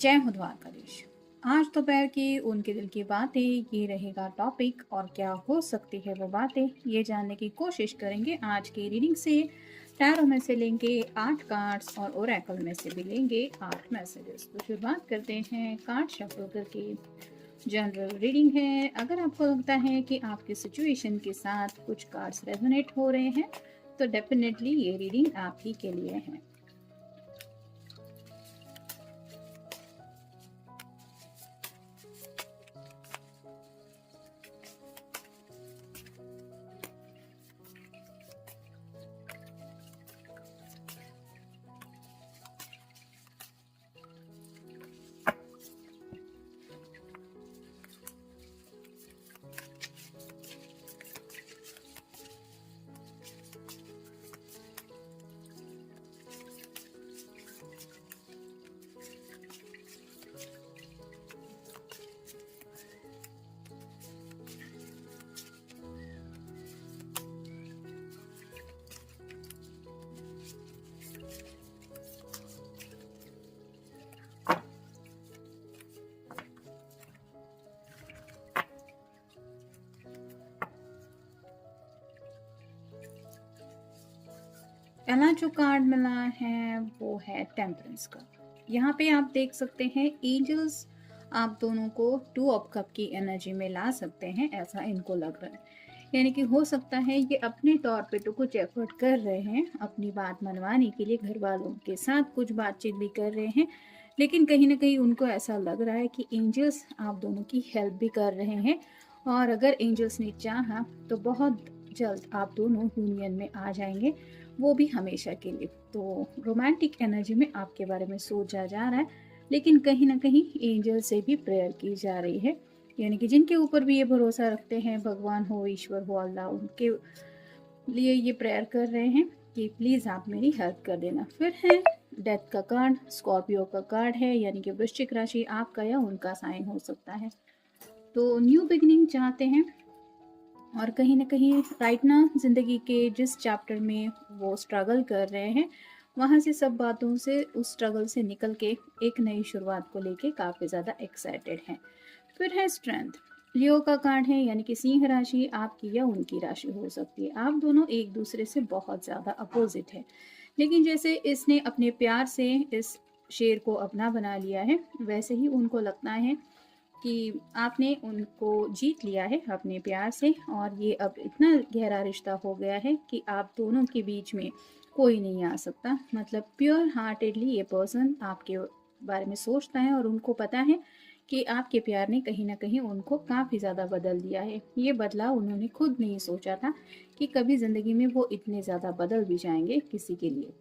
जय हो द्वारकाधीश। आज दोपहर की उनके दिल की बातें ये रहेगा टॉपिक, और क्या हो सकती है वो बातें ये जानने की कोशिश करेंगे आज की रीडिंग से। टैरो में से लेंगे 8 कार्ड्स और ओरेकल में से भी लेंगे 8 मैसेजेस। तो शुरुआत करते हैं कार्ड शफल करके। जनरल रीडिंग है। अगर आपको लगता है कि आपकी सिचुएशन के साथ कुछ कार्ड्स रेजोनेट हो रहे हैं तो डेफिनेटली ये रीडिंग आप ही के लिए है। पहला जो कार्ड मिला है वो है टेम्परेंस का। यहाँ पे आप देख सकते हैं एंजल्स आप दोनों को 2 ऑफ कप की एनर्जी में ला सकते हैं, ऐसा इनको लग रहा है। यानी कि हो सकता है ये अपने तौर पे तो कुछ एफर्ट कर रहे हैं अपनी बात मनवाने के लिए, घर वालों के साथ कुछ बातचीत भी कर रहे हैं, लेकिन कहीं ना कहीं उनको ऐसा लग रहा है कि एंजल्स आप दोनों की हेल्प भी कर रहे हैं। और अगर एंजल्स ने चाहा तो बहुत जल्द आप दोनों यूनियन में आ जाएंगे, वो भी हमेशा के लिए। तो रोमांटिक एनर्जी में आपके बारे में सोचा जा रहा है, लेकिन कहीं ना कहीं एंजल से भी प्रेयर की जा रही है। यानी कि जिनके ऊपर भी ये भरोसा रखते हैं, भगवान हो, ईश्वर हो, अल्लाह, उनके लिए ये प्रेयर कर रहे हैं कि प्लीज़ आप मेरी हेल्प कर देना। फिर है डेथ का कार्ड, स्कॉर्पियो का कार्ड है, यानी कि वृश्चिक राशि आपका या उनका साइन हो सकता है। तो न्यू बिगिनिंग चाहते हैं, और कहीं ना कहीं राइट ना ज़िंदगी के जिस चैप्टर में वो स्ट्रगल कर रहे हैं, वहाँ से सब बातों से, उस स्ट्रगल से निकल के एक नई शुरुआत को लेके काफ़ी ज़्यादा एक्साइटेड हैं। फिर है स्ट्रेंथ, लियो का कार्ड है, यानी कि सिंह राशि आपकी या उनकी राशि हो सकती है। आप दोनों एक दूसरे से बहुत ज़्यादा अपोजिट है, लेकिन जैसे इसने अपने प्यार से इस शेर को अपना बना लिया है, वैसे ही उनको लगता है कि आपने उनको जीत लिया है अपने प्यार से, और ये अब इतना गहरा रिश्ता हो गया है कि आप दोनों के बीच में कोई नहीं आ सकता। मतलब प्योर हार्टेडली ये पर्सन आपके बारे में सोचता है, और उनको पता है कि आपके प्यार ने कहीं ना कहीं उनको काफ़ी ज़्यादा बदल दिया है। ये बदलाव उन्होंने खुद नहीं सोचा था कि कभी ज़िंदगी में वो इतने ज़्यादा बदल भी जाएंगे किसी के लिए।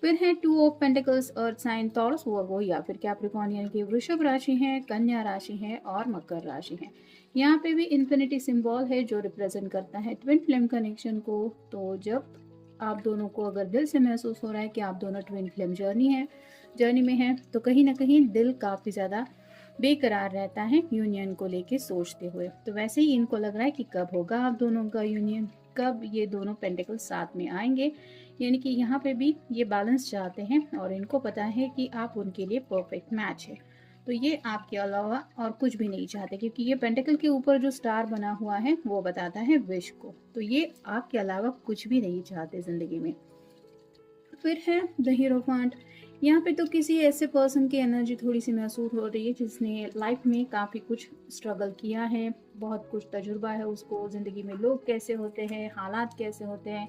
फिर है 2 of pentacles, earth sign Taurus Virgo या फिर कैप्रिकॉर्न, यानी कि वृषभ राशि है, कन्या राशि है और मकर राशि है। यहाँ पे भी इन्फिनिटी सिंबल है जो रिप्रेजेंट करता है ट्विन फ्लेम कनेक्शन को। तो जब आप दोनों को अगर दिल से महसूस हो रहा है कि आप दोनों ट्विन फ्लेम जर्नी में हैं, तो कहीं ना कहीं दिल काफ़ी ज़्यादा बेकरार रहता है यूनियन को लेके सोचते हुए। तो वैसे ही इनको लग रहा है कि कब होगा आप दोनों का यूनियन, कब ये दोनों पेंटिकल साथ में आएंगे। यानी कि यहाँ पे भी ये बैलेंस चाहते हैं, और इनको पता है कि आप उनके लिए परफेक्ट मैच है। तो ये आपके अलावा और कुछ भी नहीं चाहते, क्योंकि ये पेंटिकल के ऊपर जो स्टार बना हुआ है वो बताता है विश को। तो ये आपके अलावा कुछ भी नहीं चाहते ज़िंदगी में। फिर है द हीरोफांट। यहाँ पे तो किसी ऐसे पर्सन की एनर्जी थोड़ी सी महसूस हो रही है जिसने लाइफ में काफ़ी कुछ स्ट्रगल किया है, बहुत कुछ तजुर्बा है उसको, ज़िंदगी में लोग कैसे होते हैं, हालात कैसे होते हैं।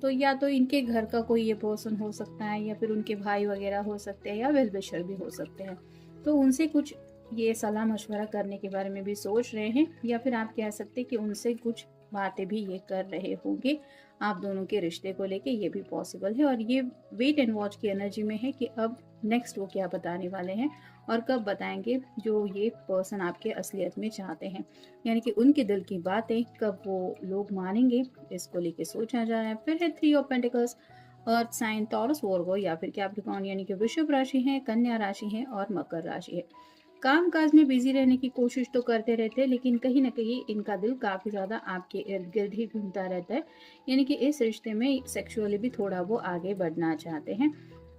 तो या तो इनके घर का कोई ये पर्सन हो सकता है, या फिर उनके भाई वगैरह हो सकते हैं, या वेल विशर भी हो सकते हैं। तो उनसे कुछ ये सलाह मशवरा करने के बारे में भी सोच रहे हैं, या फिर आप कह सकते हैं कि उनसे कुछ बातें भी ये कर रहे होंगे आप दोनों के रिश्ते को लेके, ये भी पॉसिबल है। और ये वेट एंड वॉच की एनर्जी में है कि अब नेक्स्ट वो क्या बताने वाले हैं और कब बताएंगे जो ये पर्सन आपके असलियत में चाहते हैं। यानी कि उनके दिल की बातें कब वो लोग मानेंगे, इसको लेके सोचा जा रहा है। फिर है 3 of pentacles, earth sign Taurus Virgo या फिर कैप्रिकॉर्न, यानी कि वृषभ राशि है, कन्या राशि है और मकर राशि है। काम काज में बिजी रहने की कोशिश तो करते रहते हैं, लेकिन कहीं ना कहीं इनका दिल काफ़ी ज़्यादा आपके इर्द गिर्द ही घूमता रहता है। यानी कि इस रिश्ते में सेक्सुअली भी थोड़ा वो आगे बढ़ना चाहते हैं।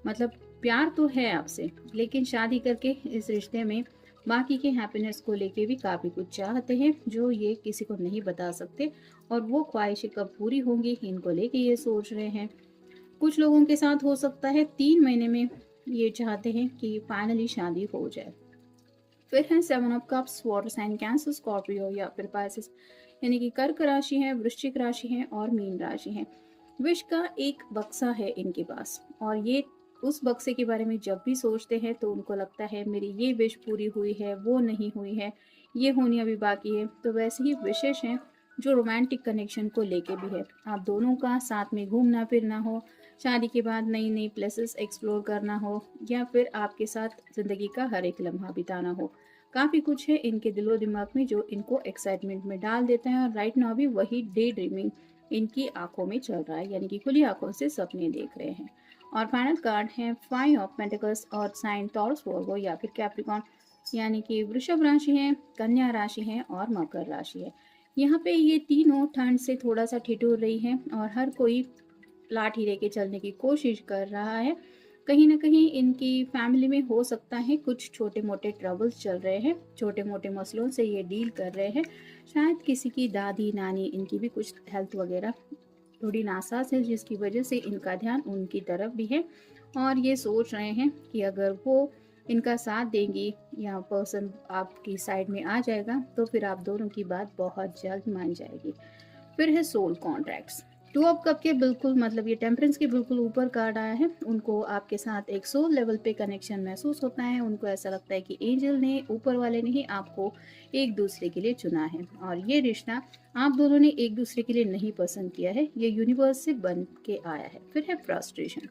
मतलब प्यार तो है आपसे, लेकिन शादी करके इस रिश्ते में बाकी के हैप्पीनेस को लेके भी काफ़ी कुछ चाहते हैं जो ये किसी को नहीं बता सकते, और वो ख्वाहिशें कब पूरी होंगी इनको लेके ये सोच रहे हैं। कुछ लोगों के साथ हो सकता है 3 महीने में ये चाहते हैं कि फाइनली शादी हो जाए। फिर है 7 of cups, water sign Cancer, Scorpio या फिर पाइसेस, यानी कि कर्क राशि है, वृश्चिक राशि है और मीन राशि है। विश का एक बक्सा है इनके पास, और ये उस बक्से के बारे में जब भी सोचते हैं तो उनको लगता है मेरी ये विश पूरी हुई है, वो नहीं हुई है, ये होनी अभी बाकी है। तो वैसे ही विशेष हैं जो रोमांटिक कनेक्शन को लेके भी है। आप दोनों का साथ में घूमना फिरना हो, शादी के बाद नई नई प्लेसेस एक्सप्लोर करना हो, या फिर आपके साथ ज़िंदगी का हर एक लम्हा बिताना हो। काफ़ी कुछ है इनके दिलो दिमाग में जो इनको एक्साइटमेंट में डाल देता है, और राइट नाउ भी वही डे ड्रीमिंग इनकी आंखों में चल रहा है, यानी कि खुली आंखों से सपने देख रहे हैं। और फाइनल कार्ड है 5 ऑफ पेंटिकल्स और साइन टॉरस वर्गो या फिर कैप्रिकॉन, यानी कि वृषभ राशि है, कन्या राशि है और मकर राशि है। यहाँ पे ये तीनों ठंड से थोड़ा सा ठिठुर रही हैं, और हर कोई लाठी लेके चलने की कोशिश कर रहा है। कहीं ना कहीं इनकी फैमिली में हो सकता है कुछ छोटे मोटे ट्रबल्स चल रहे हैं, छोटे मोटे मसलों से ये डील कर रहे हैं। शायद किसी की दादी नानी इनकी भी कुछ हेल्थ वगैरह थोड़ी नासाज है, जिसकी वजह से इनका ध्यान उनकी तरफ भी है, और ये सोच रहे हैं कि अगर वो इनका साथ देंगी या पर्सन आपकी साइड में आ जाएगा तो फिर आप दोनों की बात बहुत जल्द मान जाएगी। फिर है सोल कॉन्ट्रैक्ट्स। 2 ऑफ कप के बिल्कुल मतलब ये टेम्परेंस के बिल्कुल ऊपर कार्ड आया है। उनको आपके साथ एक सोल लेवल पे कनेक्शन महसूस होता है। उनको ऐसा लगता है कि एंजल ने, ऊपर वाले ने ही आपको एक दूसरे के लिए चुना है, और ये रिश्ता आप दोनों ने एक दूसरे के लिए नहीं पसंद किया है, ये यूनिवर्स से बन के आया है। फिर है फ्रस्ट्रेशन।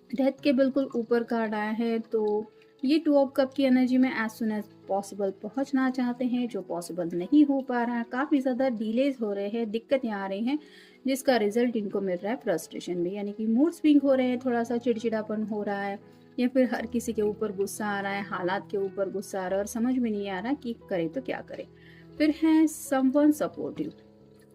डेथ के बिल्कुल ऊपर कार्ड आया है, तो ये 2 ऑफ कप की एनर्जी में एज सुन एज पॉसिबल पहुंचना चाहते हैं, जो पॉसिबल नहीं हो पा रहा है। काफ़ी ज़्यादा डिलेज हो रहे हैं, दिक्कतें आ रही हैं, जिसका रिजल्ट इनको मिल रहा है फ्रस्ट्रेशन में, यानी कि मूड स्विंग हो रहे हैं, थोड़ा सा चिड़चिड़ापन हो रहा है, या फिर हर किसी के ऊपर गुस्सा आ रहा है, हालात के ऊपर गुस्सा आ रहा है, और समझ में नहीं आ रहा कि करे तो क्या करे। फिर है समवन सपोर्टिव।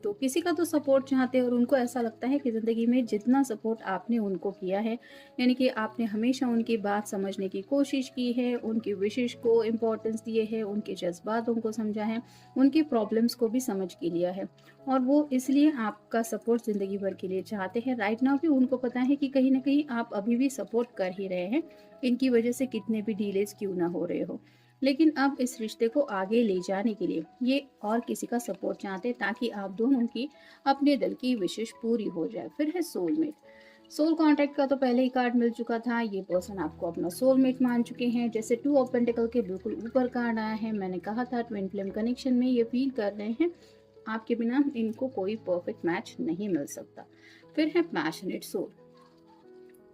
तो किसी का तो सपोर्ट चाहते हैं, और उनको ऐसा लगता है कि ज़िंदगी में जितना सपोर्ट आपने उनको किया है, यानी कि आपने हमेशा उनकी बात समझने की कोशिश की है, उनकी विशेष को इम्पोर्टेंस दिए है, उनके जज्बातों को समझा है, उनकी प्रॉब्लम्स को भी समझ के लिया है, और वो इसलिए आपका सपोर्ट ज़िंदगी भर के लिए चाहते हैं। राइट नाउ भी उनको पता है कि कहीं ना कहीं आप अभी भी सपोर्ट कर ही रहे हैं, इनकी वजह से कितने भी डिलेज क्यों ना हो रहे हो। लेकिन अब इस रिश्ते को आगे ले जाने के लिए ये और किसी का सपोर्ट चाहते हैं, ताकि आप दोनों की अपने दिल की विशेष पूरी हो जाए। फिर है सोलमेट। सोल कॉन्टैक्ट का तो पहले ही कार्ड मिल चुका था, ये पर्सन आपको अपना सोलमेट मान चुके हैं। जैसे 2 ऑफ पेंटिकल के बिल्कुल ऊपर कार्ड आया है, मैंने कहा था ट्विन फ्लेम कनेक्शन में ये फील कर रहे हैं आपके बिना इनको कोई परफेक्ट मैच नहीं मिल सकता। फिर है पैशनेट सोल।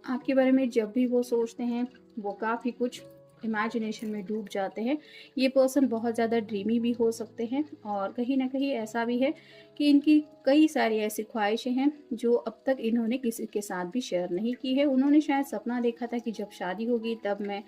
आपके बारे में जब भी वो सोचते हैं वो काफ़ी कुछ इमेजिनेशन में डूब जाते हैं। ये पर्सन बहुत ज़्यादा ड्रीमी भी हो सकते हैं, और कहीं ना कहीं ऐसा भी है कि इनकी कई सारी ऐसी ख्वाहिशें हैं जो अब तक इन्होंने किसी के साथ भी शेयर नहीं की है। उन्होंने शायद सपना देखा था कि जब शादी होगी तब मैं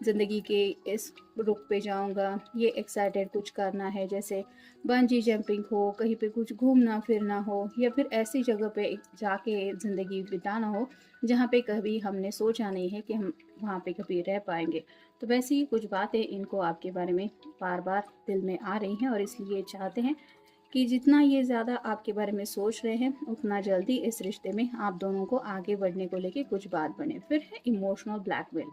ज़िंदगी के इस रुख पे जाऊंगा, ये एक्साइटेड कुछ करना है, जैसे बंजी जंपिंग हो, कहीं पे कुछ घूमना फिरना हो, या फिर ऐसी जगह पे जाके ज़िंदगी बिताना हो जहाँ पे कभी हमने सोचा नहीं है कि हम वहाँ पे कभी रह पाएंगे। तो वैसी ही कुछ बातें इनको आपके बारे में बार बार दिल में आ रही हैं, और इसलिए चाहते हैं कि जितना ये ज़्यादा आपके बारे में सोच रहे हैं उतना जल्दी इस रिश्ते में आप दोनों को आगे बढ़ने को लेके कुछ बात बने। फिर है इमोशनल ब्लैकमेल।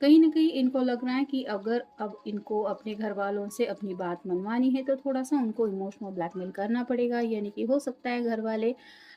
कहीं ना कहीं इनको लग रहा है कि अगर अब इनको अपने घर वालों से अपनी बात मनवानी है तो थोड़ा सा उनको इमोशनल ब्लैकमेल करना पड़ेगा, यानी कि हो सकता है घर वाले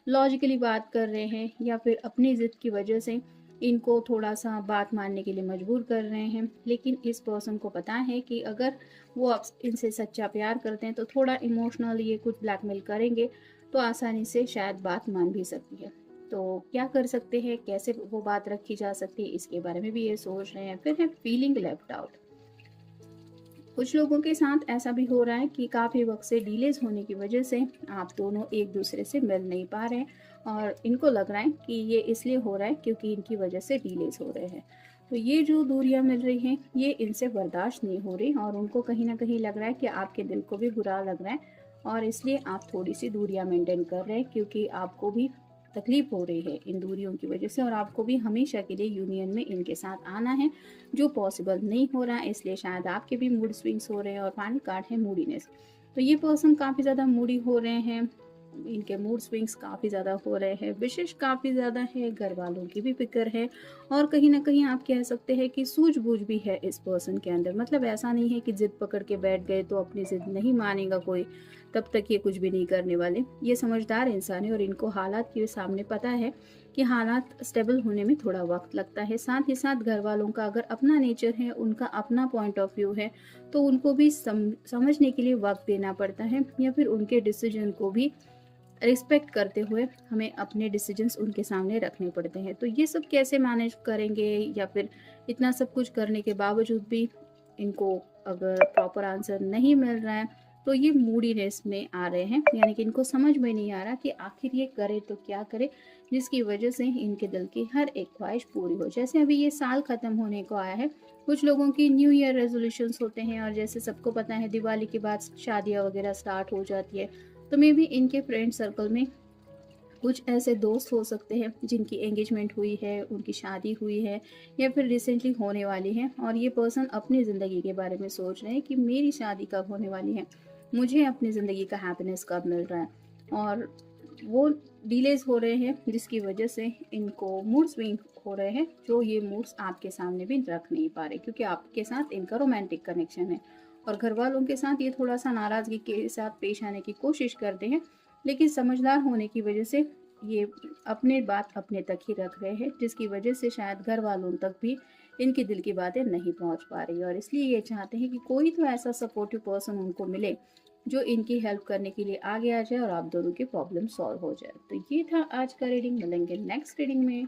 लॉजिकली बात कर रहे हैं, या फिर अपनी ज़िद की वजह से इनको थोड़ा सा बात मानने के लिए मजबूर कर रहे हैं। लेकिन इस पर्सन को पता है कि अगर वो अब इनसे सच्चा प्यार करते हैं तो थोड़ा इमोशनल ये कुछ ब्लैकमेल करेंगे तो आसानी से शायद बात मान भी सकती है। तो क्या कर सकते हैं, कैसे वो बात रखी जा सकती है, इसके बारे में भी ये सोच रहे हैं। फिर है फीलिंग लेफ्ट आउट। कुछ लोगों के साथ ऐसा भी हो रहा है कि काफ़ी वक्त से डिलेज होने की वजह से आप दोनों एक दूसरे से मिल नहीं पा रहे हैं, और इनको लग रहा है कि ये इसलिए हो रहा है क्योंकि इनकी वजह से डिलेज हो रहे हैं। तो ये जो दूरियां मिल रही हैं ये इनसे बर्दाश्त नहीं हो रही, और उनको कहीं ना कहीं लग रहा है कि आपके दिल को भी बुरा लग रहा है, और इसलिए आप थोड़ी सी दूरियां मेंटेन कर रहे हैं, क्योंकि आपको भी तकलीफ हो रही है इन दूरियों की वजह से और आपको भी हमेशा के लिए यूनियन में इनके साथ आना है, जो पॉसिबल नहीं हो रहा है, इसलिए शायद आपके भी मूड स्विंग्स हो रहे हैं। और फाइनल कार्ड है मूडीनेस। तो ये पर्सन काफ़ी ज़्यादा मूडी हो रहे हैं, इनके मूड स्विंग्स काफ़ी ज़्यादा हो रहे हैं, विशेष काफ़ी ज़्यादा है, घर वालों की भी फिक्र है और कहीं ना कहीं आप कह सकते हैं कि सूझबूझ भी है इस पर्सन के अंदर। मतलब ऐसा नहीं है कि जिद पकड़ के बैठ गए तो अपनी जिद नहीं मानेगा कोई, तब तक ये कुछ भी नहीं करने वाले। ये समझदार इंसान है और इनको हालात के सामने पता है कि हालात स्टेबल होने में थोड़ा वक्त लगता है। साथ ही साथ घर वालों का अगर अपना नेचर है, उनका अपना पॉइंट ऑफ व्यू है, तो उनको भी समझने के लिए वक्त देना पड़ता है, या फिर उनके डिसीजन को भी रिस्पेक्ट करते हुए हमें अपने डिसीजंस उनके सामने रखने पड़ते हैं। तो ये सब कैसे मैनेज करेंगे, या फिर इतना सब कुछ करने के बावजूद भी इनको अगर प्रॉपर आंसर नहीं मिल रहा है, तो ये मूडीनेस में आ रहे हैं। यानी कि इनको समझ में नहीं आ रहा कि आखिर ये करे तो क्या करे, जिसकी वजह से इनके दिल की हर एक ख्वाहिश पूरी हो। जैसे अभी ये साल ख़त्म होने को आया है, कुछ लोगों की न्यू ईयर रेजोल्यूशंस होते हैं, और जैसे सबको पता है दिवाली के बाद शादियाँ वगैरह स्टार्ट हो जाती है। तो मे बी इनके फ्रेंड सर्कल में कुछ ऐसे दोस्त हो सकते हैं जिनकी एंगेजमेंट हुई है, उनकी शादी हुई है, या फिर रिसेंटली होने वाली है, और ये पर्सन अपनी ज़िंदगी के बारे में सोच रहे हैं कि मेरी शादी कब होने वाली है, मुझे अपनी ज़िंदगी का हैप्पीनेस कब मिल रहा है। और वो डिलेज हो रहे हैं, जिसकी वजह से इनको मूड स्विंग हो रहे हैं, जो ये मूड्स आपके सामने भी रख नहीं पा रहे, क्योंकि आपके साथ इनका रोमांटिक कनेक्शन है। और घर वालों के साथ ये थोड़ा सा नाराज़गी के साथ पेश आने की कोशिश करते हैं, लेकिन समझदार होने की वजह से ये अपने बात अपने तक ही रख रहे हैं, जिसकी वजह से शायद घर वालों तक भी इनके दिल की बातें नहीं पहुंच पा रही, और इसलिए ये चाहते हैं कि कोई तो ऐसा सपोर्टिव पर्सन उनको मिले जो इनकी हेल्प करने के लिए आगे आ जाए और आप दोनों की प्रॉब्लम सॉल्व हो जाए। तो ये था आज का रीडिंग। मिलेंगे नेक्स्ट रीडिंग में।